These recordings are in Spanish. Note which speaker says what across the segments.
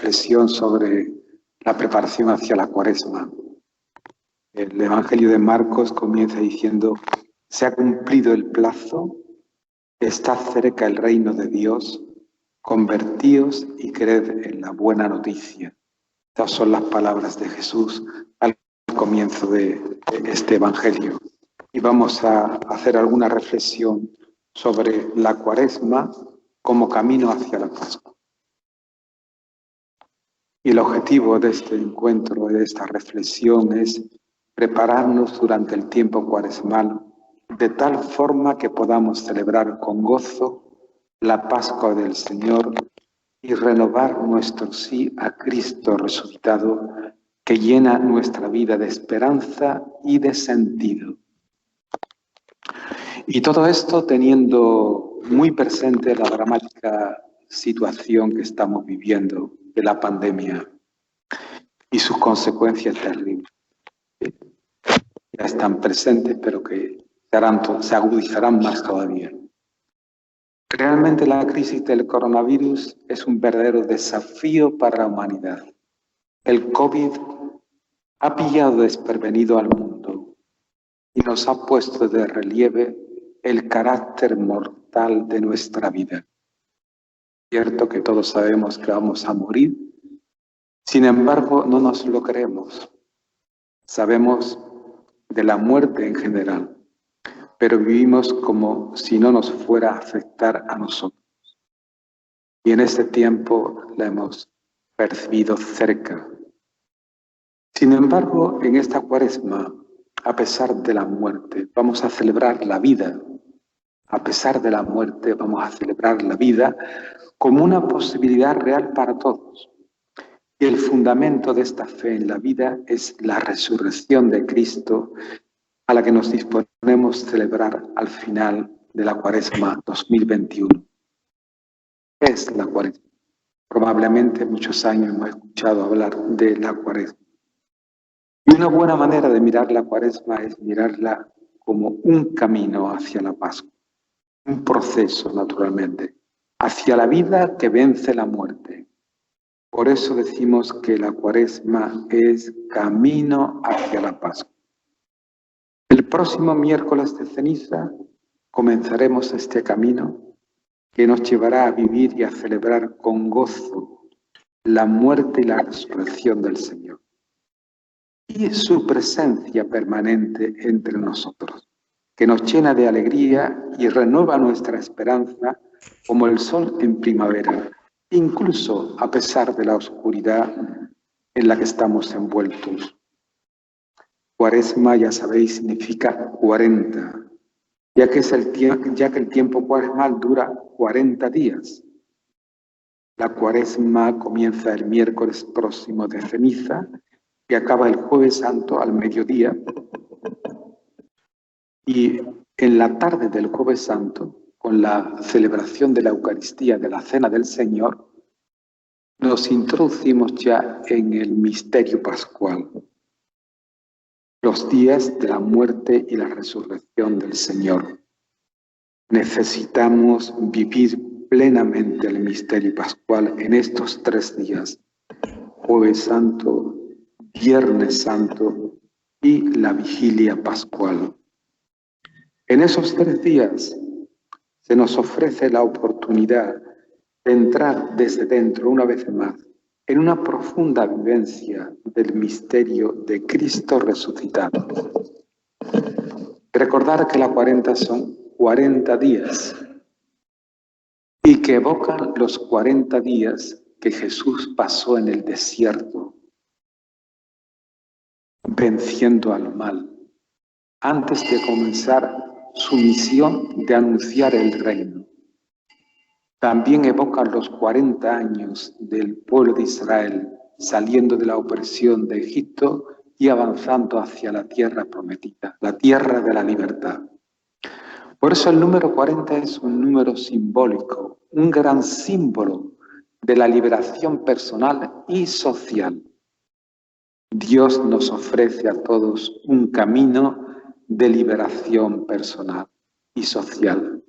Speaker 1: reflexión sobre la preparación hacia la Cuaresma. El Evangelio de Marcos comienza diciendo: se ha cumplido el plazo, está cerca el reino de Dios, convertíos y creed en la buena noticia. Estas son las palabras de Jesús al comienzo de este Evangelio. Y vamos a hacer alguna reflexión sobre la Cuaresma como camino hacia la Pascua. Y el objetivo de este encuentro, de esta reflexión, es prepararnos durante el tiempo cuaresmal de tal forma que podamos celebrar con gozo la Pascua del Señor y renovar nuestro sí a Cristo resucitado, que llena nuestra vida de esperanza y de sentido. Y todo esto teniendo muy presente la dramática situación que estamos viviendo de la pandemia y sus consecuencias terribles. Ya están presentes, pero que se agudizarán más todavía. Realmente la crisis del coronavirus es un verdadero desafío para la humanidad. El COVID ha pillado desprevenido al mundo y nos ha puesto de relieve el carácter mortal de nuestra vida. Es cierto que todos sabemos que vamos a morir, sin embargo no nos lo creemos. Sabemos de la muerte en general, pero vivimos como si no nos fuera a afectar a nosotros. Y en este tiempo la hemos percibido cerca. Sin embargo, en esta Cuaresma, a pesar de la muerte, vamos a celebrar la vida. A pesar de la muerte, vamos a celebrar la vida como una posibilidad real para todos. Y el fundamento de esta fe en la vida es la resurrección de Cristo, a la que nos disponemos a celebrar al final de la Cuaresma 2021. ¿Qué es la Cuaresma? Probablemente muchos años hemos escuchado hablar de la Cuaresma. Y una buena manera de mirar la Cuaresma es mirarla como un camino hacia la Pascua, un proceso, naturalmente, hacia la vida que vence la muerte. Por eso decimos que la Cuaresma es camino hacia la Pascua. El próximo miércoles de ceniza comenzaremos este camino que nos llevará a vivir y a celebrar con gozo la muerte y la resurrección del Señor y su presencia permanente entre nosotros, que nos llena de alegría y renueva nuestra esperanza como el sol en primavera, incluso a pesar de la oscuridad en la que estamos envueltos. Cuaresma, ya sabéis, significa 40, ya que el tiempo cuaresmal dura 40 días. La Cuaresma comienza el miércoles próximo de ceniza y acaba el Jueves Santo al mediodía. Y en la tarde del Jueves Santo, con la celebración de la Eucaristía, de la Cena del Señor, nos introducimos ya en el misterio pascual, los días de la muerte y la resurrección del Señor. Necesitamos vivir plenamente el misterio pascual en estos 3 días, Jueves Santo, Viernes Santo y la Vigilia Pascual. En esos 3 días se nos ofrece la oportunidad de entrar desde dentro una vez más en una profunda vivencia del misterio de Cristo resucitado. Recordar que la 40 son 40 días y que evocan los 40 días que Jesús pasó en el desierto, venciendo al mal, antes de comenzar su misión de anunciar el reino. También evocan los 40 años del pueblo de Israel saliendo de la opresión de Egipto y avanzando hacia la tierra prometida, la tierra de la libertad. Por eso el número 40 es un número simbólico, un gran símbolo de la liberación personal y social. Dios nos ofrece a todos un camino de liberación personal y social.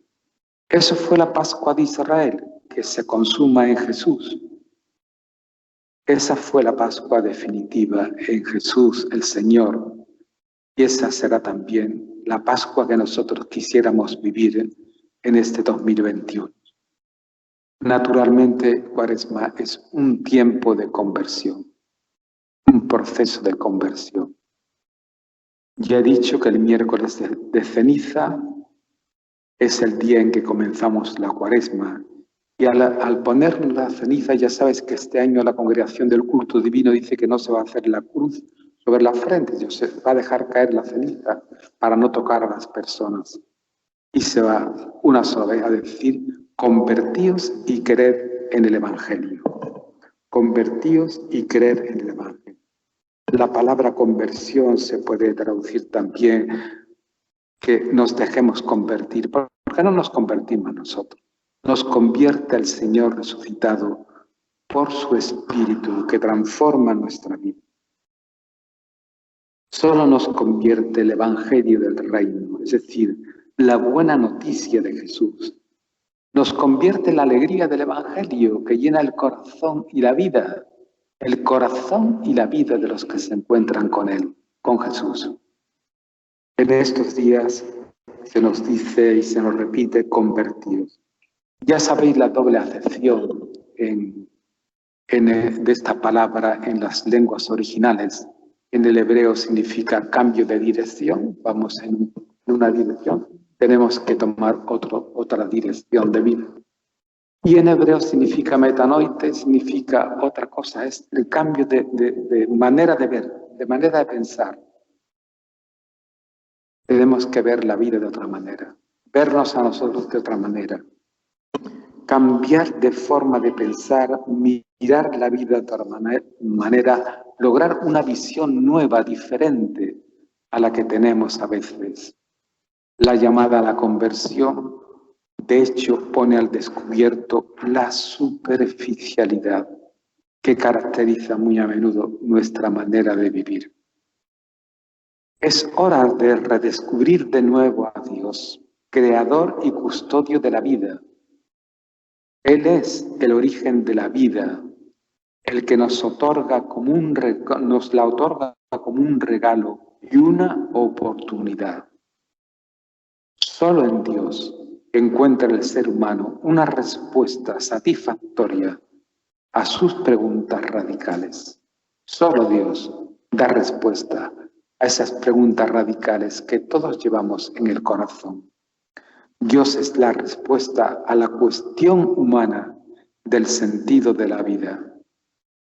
Speaker 1: Eso fue la Pascua de Israel, que se consuma en Jesús. Esa fue la Pascua definitiva en Jesús, el Señor. Y esa será también la Pascua que nosotros quisiéramos vivir en este 2021. Naturalmente, Cuaresma es un tiempo de conversión, un proceso de conversión. Ya he dicho que el miércoles de ceniza es el día en que comenzamos la Cuaresma. Y al poner la ceniza, ya sabes que este año la Congregación del Culto Divino dice que no se va a hacer la cruz sobre la frente, se va a dejar caer la ceniza para no tocar a las personas. Y se va una sola vez a decir: convertíos y creed en el Evangelio. Convertíos y creed en el Evangelio. La palabra conversión se puede traducir también que nos dejemos convertir. ¿Por qué no nos convertimos nosotros? Nos convierte el Señor resucitado por su Espíritu que transforma nuestra vida. Solo nos convierte el Evangelio del Reino, es decir, la buena noticia de Jesús. Nos convierte la alegría del Evangelio que llena el corazón y la vida, el corazón y la vida de los que se encuentran con Él, con Jesús. En estos días se nos dice y se nos repite: convertidos. Ya sabéis la doble acepción de esta palabra en las lenguas originales. En el hebreo significa cambio de dirección, vamos en una dirección, tenemos que tomar otra dirección de vida. Y en hebreo significa metanoite, significa otra cosa, es el cambio de manera de ver, de manera de pensar. Tenemos que ver la vida de otra manera, vernos a nosotros de otra manera. Cambiar de forma de pensar, mirar la vida de otra manera, lograr una visión nueva, diferente a la que tenemos a veces. La llamada a la conversión, de hecho, pone al descubierto la superficialidad que caracteriza muy a menudo nuestra manera de vivir. Es hora de redescubrir de nuevo a Dios, creador y custodio de la vida. Él es el origen de la vida, el que nos la otorga como un regalo y una oportunidad. Solo en Dios encuentra el ser humano una respuesta satisfactoria a sus preguntas radicales. Solo Dios da respuesta a esas preguntas radicales que todos llevamos en el corazón. Dios es la respuesta a la cuestión humana del sentido de la vida.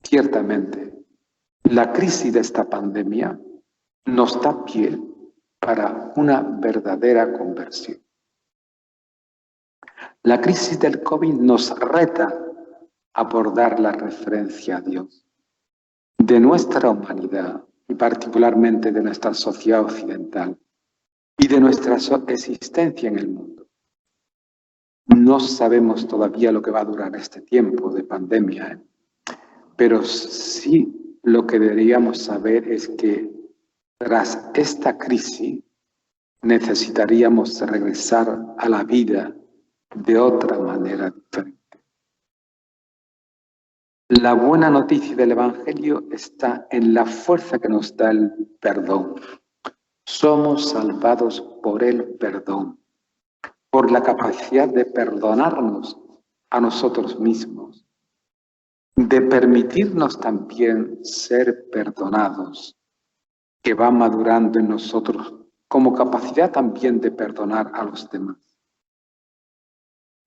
Speaker 1: Ciertamente, la crisis de esta pandemia nos da pie para una verdadera conversión. La crisis del COVID nos reta a abordar la referencia a Dios, de nuestra humanidad y particularmente de nuestra sociedad occidental y de nuestra existencia en el mundo. No sabemos todavía lo que va a durar este tiempo de pandemia, pero sí lo que deberíamos saber es que tras esta crisis necesitaríamos regresar a la vida de otra manera diferente. La buena noticia del Evangelio está en la fuerza que nos da el perdón. Somos salvados por el perdón, por la capacidad de perdonarnos a nosotros mismos, de permitirnos también ser perdonados, que va madurando en nosotros como capacidad también de perdonar a los demás.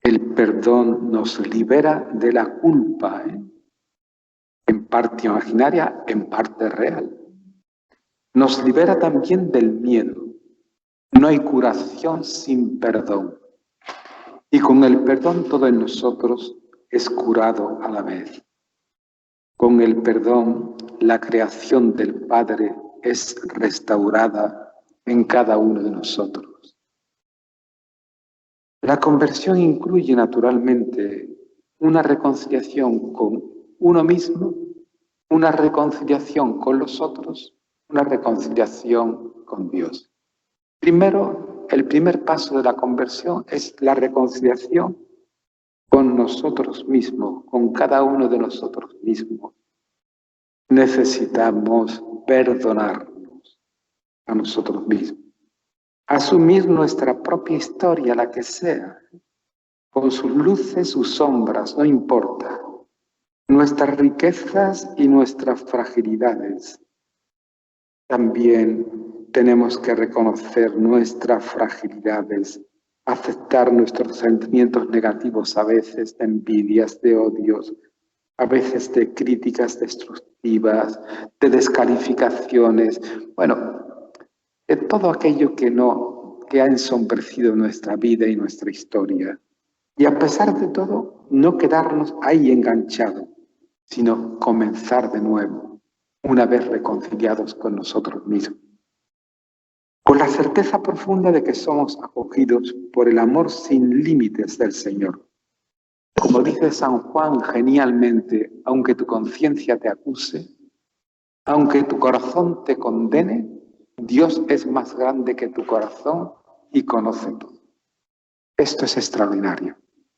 Speaker 1: El perdón nos libera de la culpa, en parte imaginaria, en parte real. Nos libera también del miedo. No hay curación sin perdón. Y con el perdón todo en nosotros es curado a la vez. Con el perdón, la creación del Padre es restaurada en cada uno de nosotros. La conversión incluye naturalmente una reconciliación con uno mismo, una reconciliación con los otros, una reconciliación con Dios. Primero, el primer paso de la conversión es la reconciliación con nosotros mismos, con cada uno de nosotros mismos. necesitamos perdonarnos a nosotros mismos, asumir nuestra propia historia, la que sea, con sus luces, sus sombras, no importa, nuestras riquezas y nuestras fragilidades. También tenemos que reconocer nuestras fragilidades, aceptar nuestros sentimientos negativos a veces, de envidias, de odios, a veces de críticas destructivas, de descalificaciones, bueno, de todo aquello que ha ensombrecido nuestra vida y nuestra historia. Y a pesar de todo, no quedarnos ahí enganchados, sino comenzar de nuevo, una vez reconciliados con nosotros mismos. Con la certeza profunda de que somos acogidos por el amor sin límites del Señor. Como dice San Juan genialmente, aunque tu conciencia te acuse, aunque tu corazón te condene, Dios es más grande que tu corazón y conoce todo. Esto es extraordinario.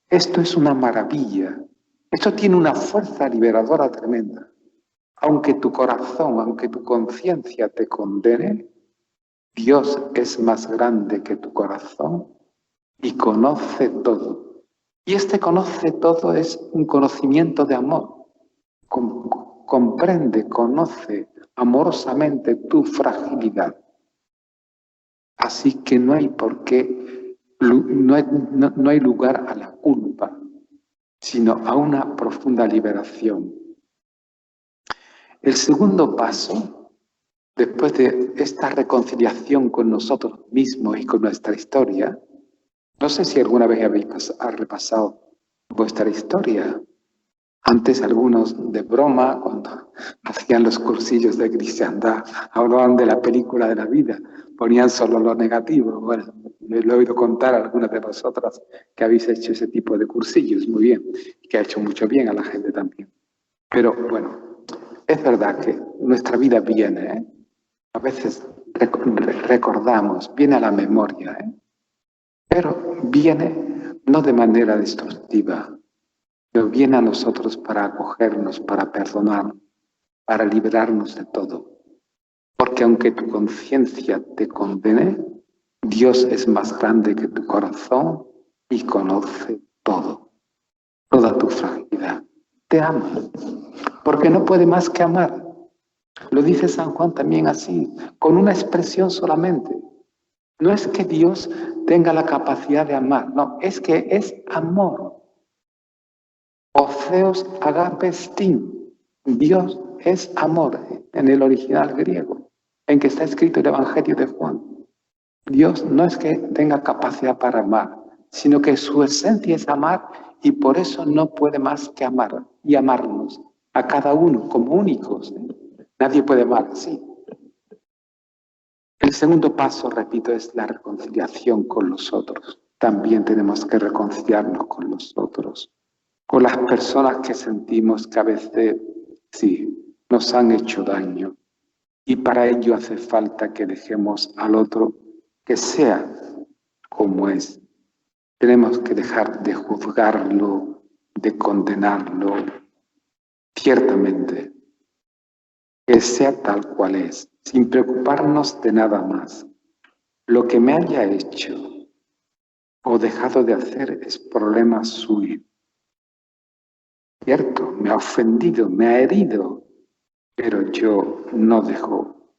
Speaker 1: Esto es una maravilla. Esto tiene una fuerza liberadora tremenda. Aunque tu corazón, aunque tu conciencia te condene, Dios es más grande que tu corazón y conoce todo. Y este conoce todo es un conocimiento de amor. Comprende, conoce amorosamente tu fragilidad. Así que no hay por qué, no hay lugar a la culpa, sino a una profunda liberación. El segundo paso, después de esta reconciliación con nosotros mismos y con nuestra historia, no sé si alguna vez habéis repasado vuestra historia. Antes algunos de broma, cuando hacían los cursillos de cristiandad, hablaban de la película de la vida, ponían solo lo negativo. Bueno, lo he oído contar a algunas de vosotras que habéis hecho ese tipo de cursillos, muy bien, que ha hecho mucho bien a la gente también. Pero bueno, es verdad que nuestra vida viene, a veces recordamos, viene a la memoria, pero viene no de manera destructiva, pero viene a nosotros para acogernos, para perdonar, para liberarnos de todo. Porque aunque tu conciencia te condene, Dios es más grande que tu corazón y conoce todo, toda tu fragilidad. Te ama, porque no puede más que amar. Lo dice San Juan también así, con una expresión solamente. No es que Dios tenga la capacidad de amar, no, es que es amor. O Theos agapes tin. Dios es amor en el original griego, en que está escrito el Evangelio de Juan. Dios no es que tenga capacidad para amar, sino que su esencia es amar y por eso no puede más que amar y amarnos a cada uno como únicos. Nadie puede amar así. El segundo paso, repito, es la reconciliación con los otros. También tenemos que reconciliarnos con los otros, con las personas que sentimos que a veces sí, nos han hecho daño. Y para ello hace falta que dejemos al otro que sea como es. Tenemos que dejar de juzgarlo, de condenarlo, ciertamente, que sea tal cual es, sin preocuparnos de nada más. Lo que me haya hecho o dejado de hacer es problema suyo. Cierto, me ha ofendido, me ha herido, pero yo no dejo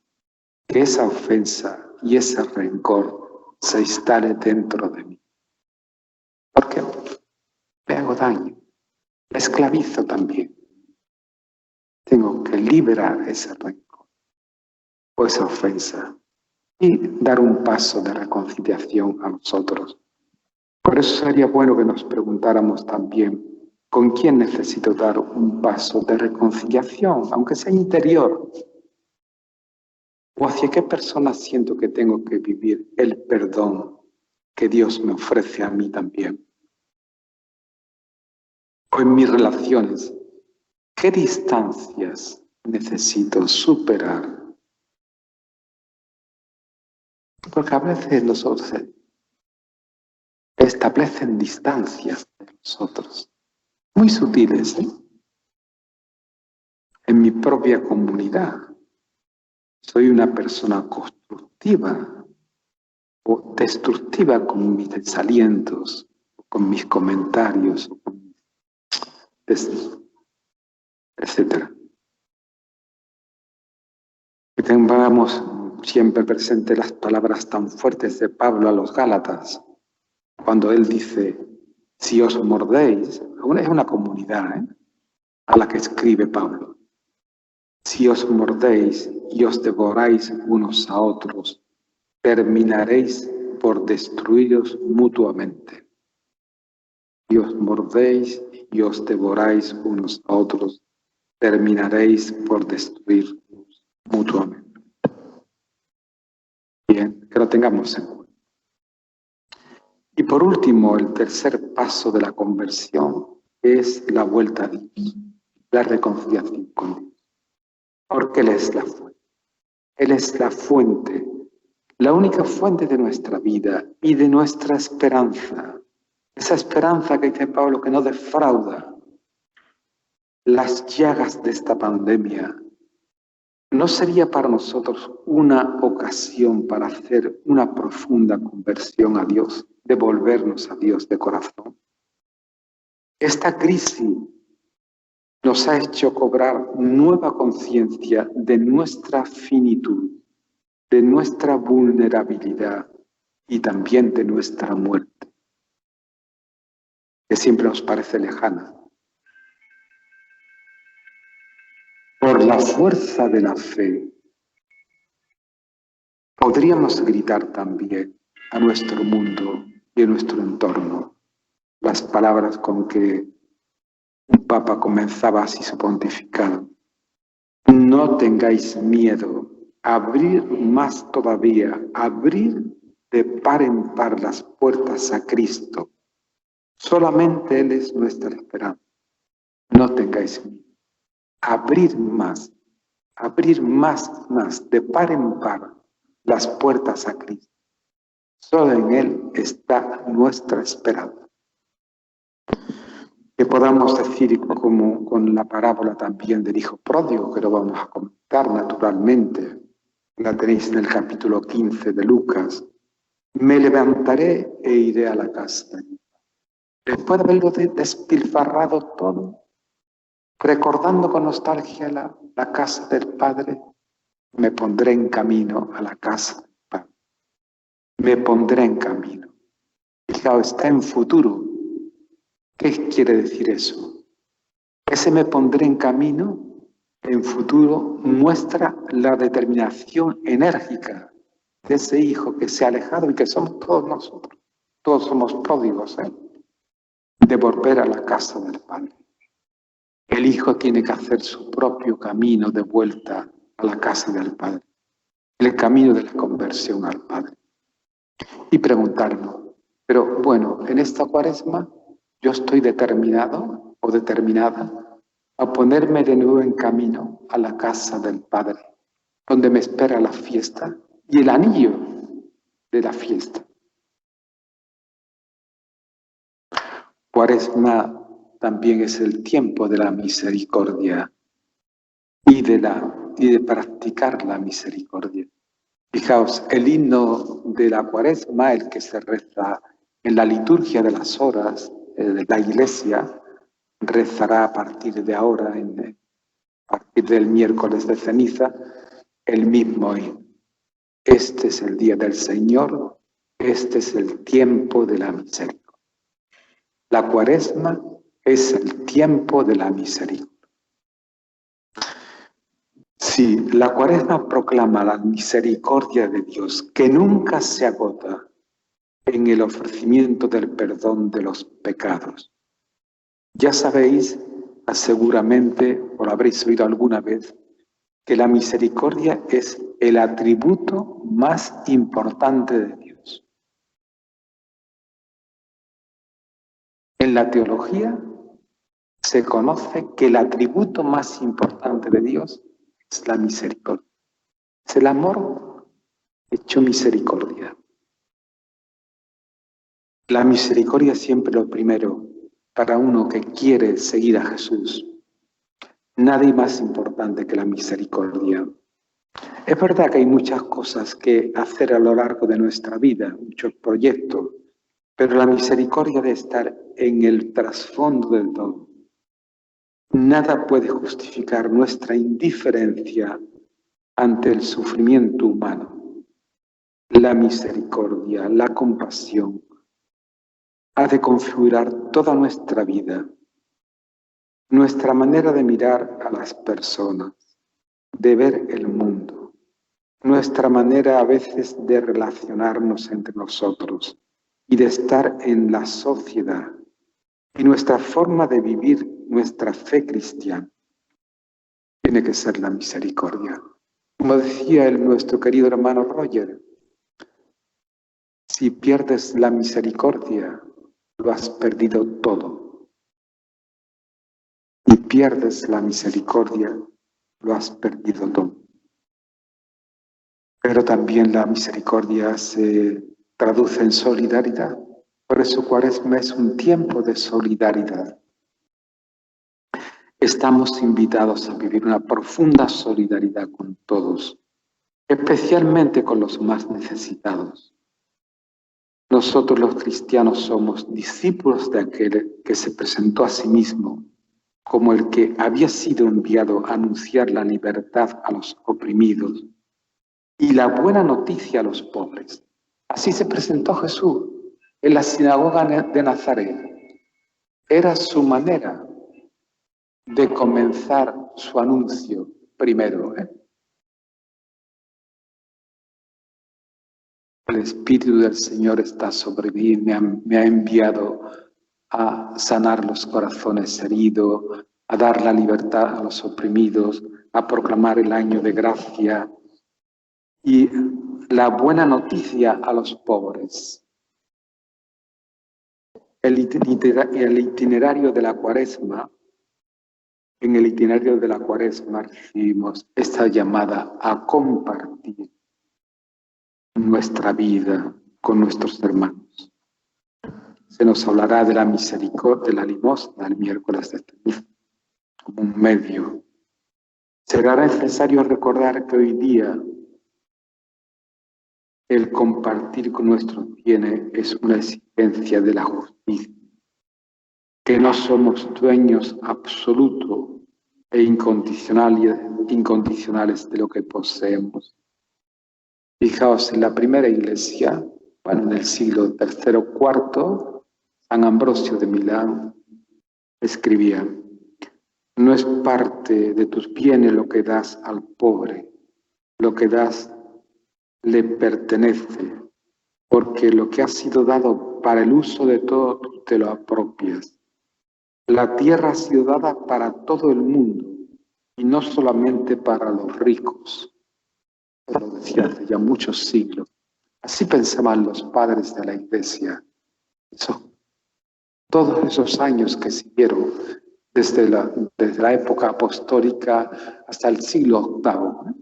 Speaker 1: que esa ofensa y ese rencor se instale dentro de mí. Porque me hago daño, me esclavizo también. Tengo que liberar ese rencor o esa ofensa y dar un paso de reconciliación a nosotros. Por eso sería bueno que nos preguntáramos también con quién necesito dar un paso de reconciliación, aunque sea interior. ¿O hacia qué persona siento que tengo que vivir el perdón que Dios me ofrece a mí también? O en mis relaciones, ¿qué distancias necesito superar? Porque a veces nosotros establecen distancias de nosotros, muy sutiles, en mi propia comunidad. Soy una persona constructiva o destructiva con mis desalientos, con mis comentarios, etc. Que tengamos siempre presente las palabras tan fuertes de Pablo a los Gálatas, cuando él dice, si os mordéis, es una comunidad a la que escribe Pablo, si os mordéis y os devoráis unos a otros, terminaréis por destruiros mutuamente. Si os mordéis y os devoráis unos a otros, terminaréis por destruiros mutuamente. Bien, que lo tengamos en cuenta. Y por último, el tercer paso de la conversión es la vuelta a Dios, la reconciliación con Dios. Porque Él es la fuente. Él es la fuente, la única fuente de nuestra vida y de nuestra esperanza. Esa esperanza que dice Pablo que no defrauda. Las llagas de esta pandemia ¿no sería para nosotros una ocasión para hacer una profunda conversión a Dios, de volvernos a Dios de corazón? Esta crisis nos ha hecho cobrar nueva conciencia de nuestra finitud, de nuestra vulnerabilidad y también de nuestra muerte, que siempre nos parece lejana. Por la fuerza de la fe, podríamos gritar también a nuestro mundo y a nuestro entorno las palabras con que un papa comenzaba así su pontificado. No tengáis miedo, abrir más todavía, abrir de par en par las puertas a Cristo. Solamente Él es nuestra esperanza. No tengáis miedo. Abrir más, de par en par las puertas a Cristo. Solo en Él está nuestra esperanza. Que podamos decir, como con la parábola también del hijo pródigo, que lo vamos a comentar naturalmente, la tenéis en el capítulo 15 de Lucas, me levantaré e iré a la casa. Después de haberlo despilfarrado todo, recordando con nostalgia la casa del Padre, me pondré en camino a la casa del Padre. Me pondré en camino. Fijaos, está en futuro. ¿Qué quiere decir eso? Ese me pondré en camino, en futuro, muestra la determinación enérgica de ese hijo que se ha alejado y que somos todos nosotros. Todos somos pródigos, de volver a la casa del Padre. El hijo tiene que hacer su propio camino de vuelta a la casa del Padre. El camino de la conversión al Padre. Y preguntarnos, pero bueno, en esta Cuaresma yo estoy determinado o determinada a ponerme de nuevo en camino a la casa del Padre, donde me espera la fiesta y el anillo de la fiesta. Cuaresma también es el tiempo de la misericordia y de practicar la misericordia. Fijaos, el himno de la Cuaresma, el que se reza en la liturgia de las horas de la Iglesia, rezará a partir de ahora, a partir del miércoles de ceniza, el mismo himno. Este es el día del Señor, este es el tiempo de la misericordia. La Cuaresma es el tiempo de la misericordia. Sí, la Cuaresma proclama la misericordia de Dios, que nunca se agota en el ofrecimiento del perdón de los pecados. Ya sabéis, seguramente, o lo habréis oído alguna vez, que la misericordia es el atributo más importante de Dios. En la teología se conoce que el atributo más importante de Dios es la misericordia. Es el amor hecho misericordia. La misericordia es siempre lo primero para uno que quiere seguir a Jesús. Nada hay más importante que la misericordia. Es verdad que hay muchas cosas que hacer a lo largo de nuestra vida, muchos proyectos, pero la misericordia debe estar en el trasfondo del todo. Nada puede justificar nuestra indiferencia ante el sufrimiento humano. La misericordia, la compasión, ha de configurar toda nuestra vida, nuestra manera de mirar a las personas, de ver el mundo, nuestra manera a veces de relacionarnos entre nosotros y de estar en la sociedad, y nuestra forma de vivir nuestra fe cristiana tiene que ser la misericordia. Como decía nuestro querido hermano Roger, si pierdes la misericordia, lo has perdido todo. Si pierdes la misericordia, lo has perdido todo. Pero también la misericordia se traduce en solidaridad. Por eso Cuaresma es un tiempo de solidaridad. Estamos invitados a vivir una profunda solidaridad con todos, especialmente con los más necesitados. Nosotros los cristianos somos discípulos de aquel que se presentó a sí mismo como el que había sido enviado a anunciar la libertad a los oprimidos y la buena noticia a los pobres. Así se presentó Jesús en la sinagoga de Nazaret. Era su manera de comenzar su anuncio primero. El Espíritu del Señor está sobre mí, me ha enviado a sanar los corazones heridos, a dar la libertad a los oprimidos, a proclamar el año de gracia y la buena noticia a los pobres. El itinerario de la Cuaresma, en el itinerario de la Cuaresma recibimos esta llamada a compartir nuestra vida con nuestros hermanos. Se nos hablará de la misericordia, de la limosna el miércoles de ceniza, como un medio. Será necesario recordar que hoy día el compartir con nuestros bienes es una exigencia de la justicia, que no somos dueños absolutos e incondicionales de lo que poseemos. Fijaos, en la primera iglesia, en el siglo III o IV, San Ambrosio de Milán escribía: no es parte de tus bienes lo que das al pobre, lo que das le pertenece, porque lo que ha sido dado para el uso de todos tú te lo apropias. La tierra ha sido dada para todo el mundo y no solamente para los ricos. Lo decía hace ya muchos siglos. Así pensaban los padres de la Iglesia. Todos esos años que siguieron desde la época apostólica hasta el siglo VIII.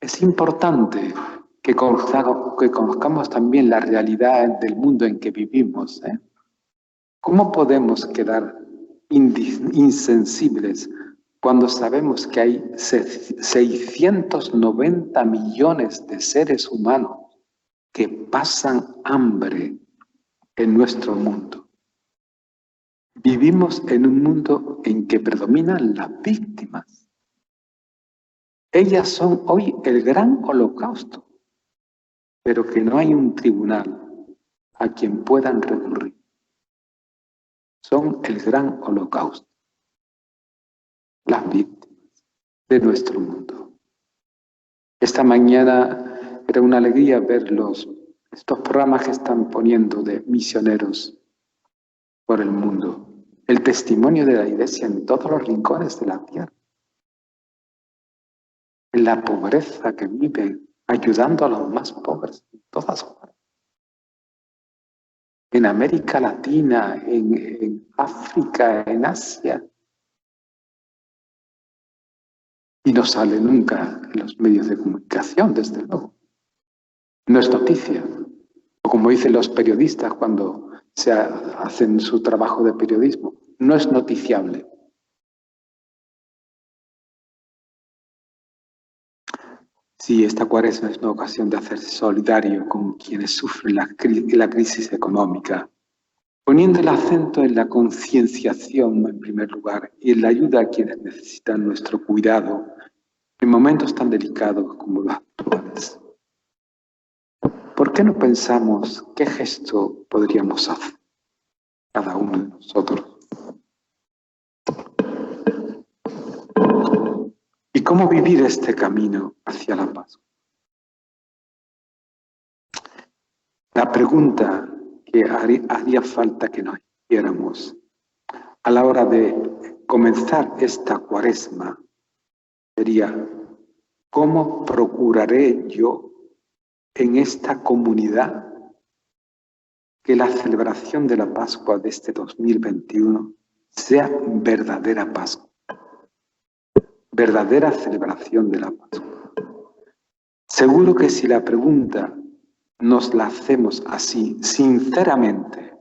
Speaker 1: Es importante que conozcamos también la realidad del mundo en que vivimos. ¿Cómo podemos quedar insensibles cuando sabemos que hay 690 millones de seres humanos que pasan hambre en nuestro mundo? Vivimos en un mundo en que predominan las víctimas. Ellas son hoy el gran holocausto, pero que no hay un tribunal a quien puedan recurrir. Son el gran holocausto, las víctimas de nuestro mundo. Esta mañana era una alegría ver estos programas que están poniendo de misioneros por el mundo, el testimonio de la Iglesia en todos los rincones de la tierra, en la pobreza que viven, ayudando a los más pobres en todas partes. En América Latina, en África, en Asia. Y no sale nunca en los medios de comunicación, desde luego. No es noticia. O como dicen los periodistas cuando hacen su trabajo de periodismo, no es noticiable. Sí, esta cuaresma es una ocasión de hacerse solidario con quienes sufren la crisis económica, poniendo el acento en la concienciación en primer lugar y en la ayuda a quienes necesitan nuestro cuidado en momentos tan delicados como los actuales. ¿Por qué no pensamos qué gesto podríamos hacer cada uno de nosotros? ¿Y cómo vivir este camino hacia la paz? La pregunta que haría falta que nos hiciéramos a la hora de comenzar esta cuaresma sería: ¿cómo procuraré yo en esta comunidad que la celebración de la Pascua de este 2021 sea verdadera Pascua, verdadera celebración de la Pascua? Seguro que si la pregunta nos la hacemos así, sinceramente,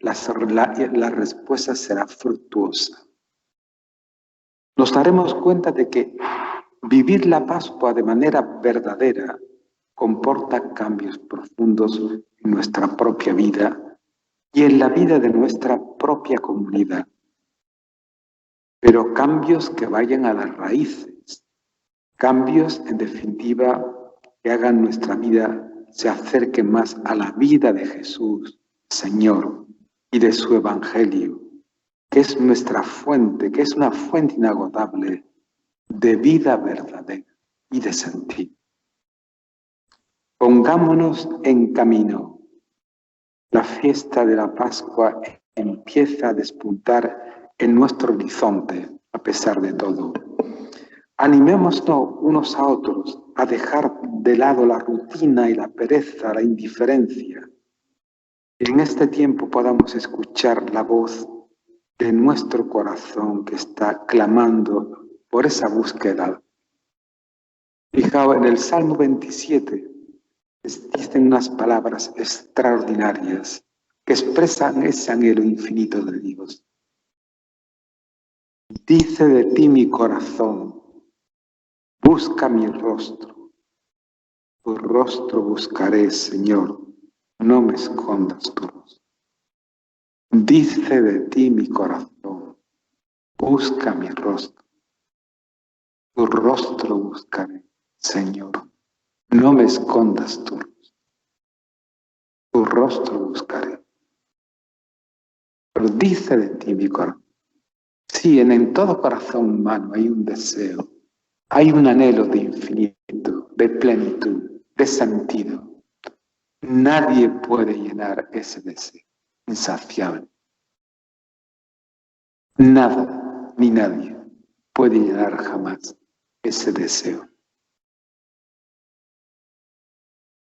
Speaker 1: la respuesta será fructuosa. Nos daremos cuenta de que vivir la Pascua de manera verdadera comporta cambios profundos en nuestra propia vida y en la vida de nuestra propia comunidad. Pero cambios que vayan a las raíces, cambios, en definitiva, que hagan nuestra vida se acerque más a la vida de Jesús, Señor, y de su Evangelio, que es nuestra fuente, que es una fuente inagotable de vida verdadera y de sentido. Pongámonos en camino. La fiesta de la Pascua empieza a despuntar en nuestro horizonte, a pesar de todo. Animémonos unos a otros a dejar de lado la rutina y la pereza, la indiferencia. Y en este tiempo podamos escuchar la voz de nuestro corazón que está clamando por esa búsqueda. Fijaos, en el Salmo 27 dicen unas palabras extraordinarias que expresan ese anhelo infinito de Dios. Dice de ti mi corazón: busca mi rostro. Tu rostro buscaré, Señor, no me escondas tu rostro. Dice de ti mi corazón: busca mi rostro. Tu rostro buscaré, Señor, no me escondas tu rostro. Tu rostro buscaré. Pero dice de ti mi corazón. Sí, en todo corazón humano hay un deseo, hay un anhelo de infinito, de plenitud, de sentido. Nadie puede llenar ese deseo insaciable. Nada ni nadie puede llenar jamás ese deseo.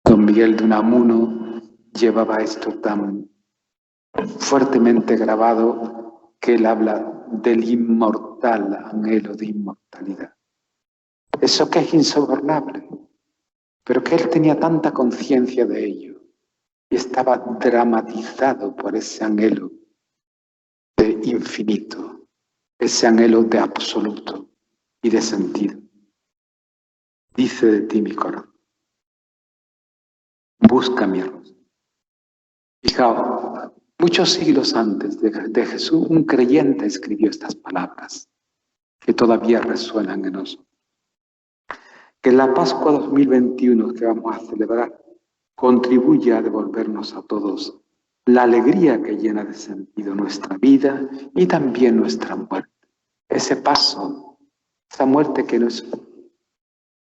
Speaker 1: Don Miguel de Unamuno llevaba esto tan fuertemente grabado que él habla del inmortal anhelo de inmortalidad. Eso que es insobornable, pero que él tenía tanta conciencia de ello y estaba dramatizado por ese anhelo de infinito, ese anhelo de absoluto y de sentido. Dice de ti mi corazón: busca mi rostro. Fijaos, muchos siglos antes de Jesús, un creyente escribió estas palabras que todavía resuenan en nosotros. Que la Pascua 2021 que vamos a celebrar contribuya a devolvernos a todos la alegría que llena de sentido nuestra vida y también nuestra muerte. Ese paso, esa muerte que no es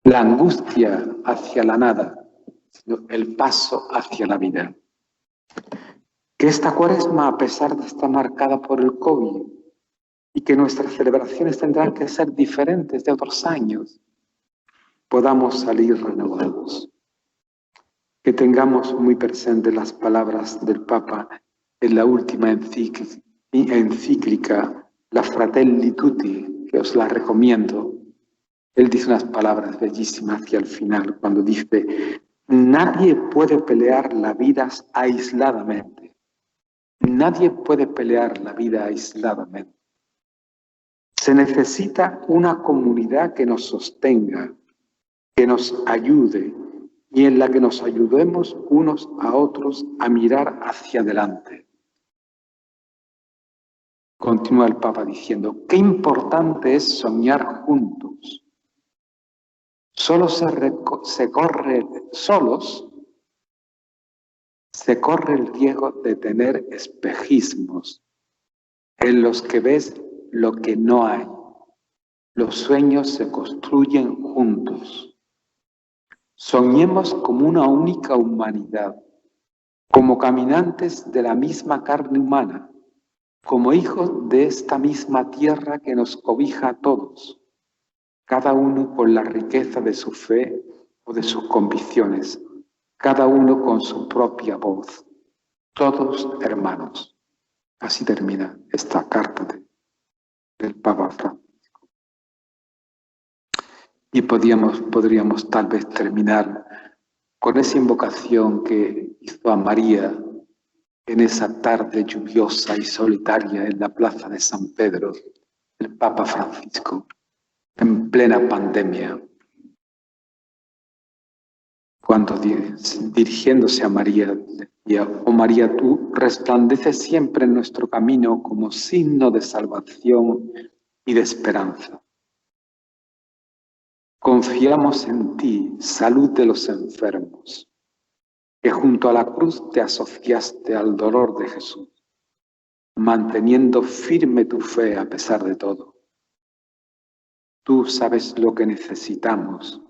Speaker 1: la angustia hacia la nada, sino el paso hacia la vida. Que esta cuaresma, a pesar de estar marcada por el COVID, y que nuestras celebraciones tendrán que ser diferentes de otros años, podamos salir renovados. Que tengamos muy presentes las palabras del Papa en la última encíclica, la Fratelli Tutti, que os la recomiendo. Él dice unas palabras bellísimas hacia el final, cuando dice: nadie puede pelear la vida aisladamente. Nadie puede pelear la vida aisladamente. Se necesita una comunidad que nos sostenga, que nos ayude y en la que nos ayudemos unos a otros a mirar hacia adelante. Continúa el Papa diciendo, qué importante es soñar juntos. Solos se corre el riesgo de tener espejismos en los que ves lo que no hay. Los sueños se construyen juntos. Soñemos como una única humanidad, como caminantes de la misma carne humana, como hijos de esta misma tierra que nos cobija a todos, cada uno con la riqueza de su fe o de sus convicciones, cada uno con su propia voz, todos hermanos. Así termina esta carta del Papa Francisco. Y podríamos tal vez terminar con esa invocación que hizo a María en esa tarde lluviosa y solitaria en la plaza de San Pedro, el Papa Francisco, en plena pandemia, cuando dirigiéndose a María decía, oh María, tú resplandeces siempre en nuestro camino como signo de salvación y de esperanza. Confiamos en ti, salud de los enfermos, que junto a la cruz te asociaste al dolor de Jesús, manteniendo firme tu fe a pesar de todo. Tú sabes lo que necesitamos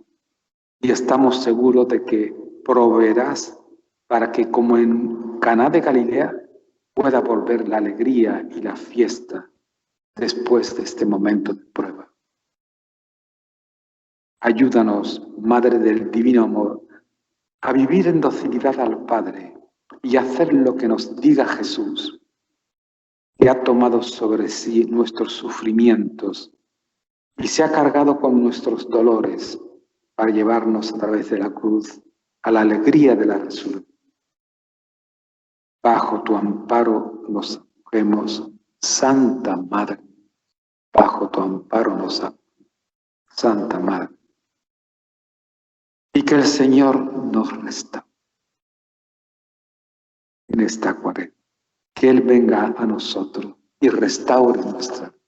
Speaker 1: y estamos seguros de que proveerás para que, como en Caná de Galilea, pueda volver la alegría y la fiesta después de este momento de prueba. Ayúdanos, Madre del Divino Amor, a vivir en docilidad al Padre y hacer lo que nos diga Jesús, que ha tomado sobre sí nuestros sufrimientos y se ha cargado con nuestros dolores para llevarnos a través de la cruz a la alegría de la resurrección. Bajo tu amparo nos acogemos, Santa Madre. Bajo tu amparo nos acogemos, Santa Madre. Y que el Señor nos restaure en esta cuaresma. Que Él venga a nosotros y restaure nuestra vida.